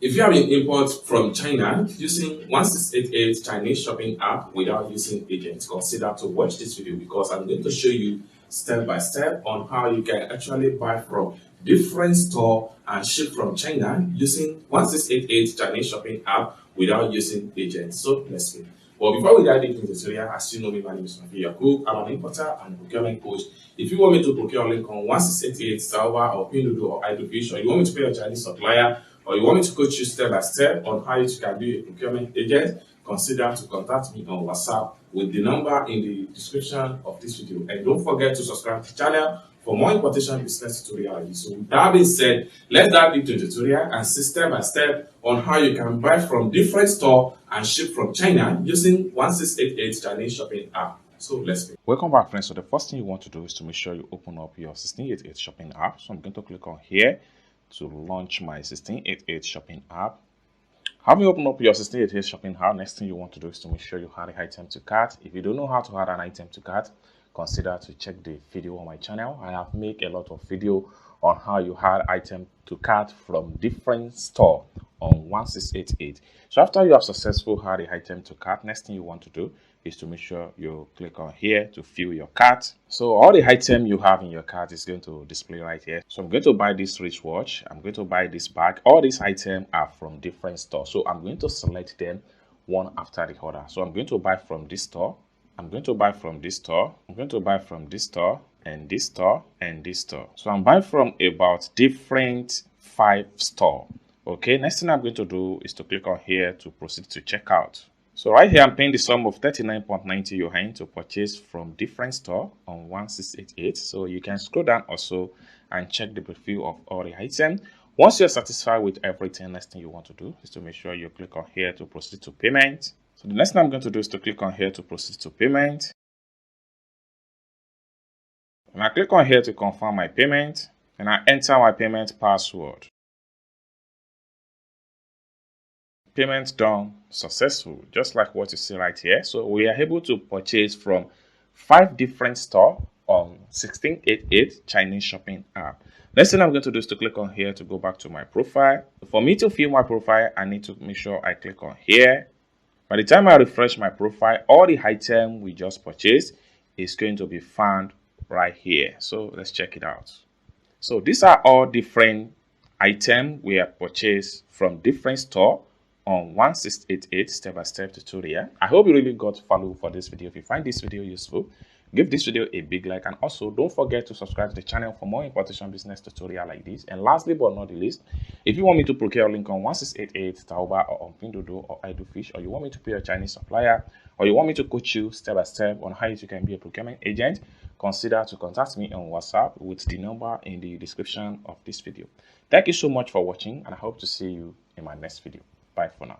If you have an import from China using 1688 Chinese shopping app without using agents, consider to watch this video because I'm going to show you step by step on how you can actually buy from different store and ship from China using 1688 Chinese shopping app without using agents. So let's go. Well, before we dive into the tutorial, as you know me, my name is Mafia Cook. I'm an importer and procurement coach. If you want me to procure link on 1688 Salva or Pinduoduo or Idlefish, or you want me to pay your Chinese supplier, or you want me to coach you step by step on how you can be a procurement agent, consider to contact me on WhatsApp with the number in the description of this video. And don't forget to subscribe to the channel for more importation business tutorials. So with that being said, let's dive into the tutorial and see step by step on how you can buy from different store and ship from China using 1688 Chinese shopping app. So let's go. Welcome back, friends. So the first thing you want to do is to make sure you open up your 1688 shopping app. So I'm going to click on here to launch my 1688 shopping app. Having opened up your 1688 shopping app, next thing you want to do is to make sure you add the item to cart. If you don't know how to add an item to cart, consider to check the video on my channel. I have made a lot of video on how you add item to cart from different store on 1688. So after you have successfully add the item to cart, next thing you want to do is to make sure you click on here to fill your cart. So all the item you have in your cart is going to display right here. So I'm going to buy this wristwatch. I'm going to buy this bag. All these items are from different stores. So I'm going to select them one after the other. So I'm going to buy from this store. I'm going to buy from this store. I'm going to buy from this store and this store and this store. So I'm buying from about different 5 store. Okay, next thing I'm going to do is to click on here to proceed to checkout. So right here, I'm paying the sum of 39.90 yuan to purchase from different store on 1688. So you can scroll down also and check the preview of all the items. Once you're satisfied with everything, next thing you want to do is to make sure you click on here to proceed to payment. So the next thing I'm going to do is to click on here to proceed to payment. And I click on here to confirm my payment and I enter my payment password. Payment done successful, just like what you see right here. So we are able to purchase from 5 different stores on 1688 Chinese shopping app. Next thing I'm going to do is to click on here to go back to my profile. For me to fill my profile, I need to make sure I click on here. By the time I refresh my profile, all the item we just purchased is going to be found right here. So let's check it out. So these are all different items we have purchased from different store on 1688 step-by-step tutorial. I hope you really got value for this video. If you find this video useful, give this video a big like, and also don't forget to subscribe to the channel for more importation business tutorial like this. And lastly but not the least, if you want me to procure a link on 1688 Taoba or on Pinduoduo or Idlefish, or you want me to pay a Chinese supplier, or you want me to coach you step by step on how you can be a procurement agent, consider to contact me on WhatsApp with the number in the description of this video. Thank you so much for watching, and I hope to see you in my next video. Bye for now.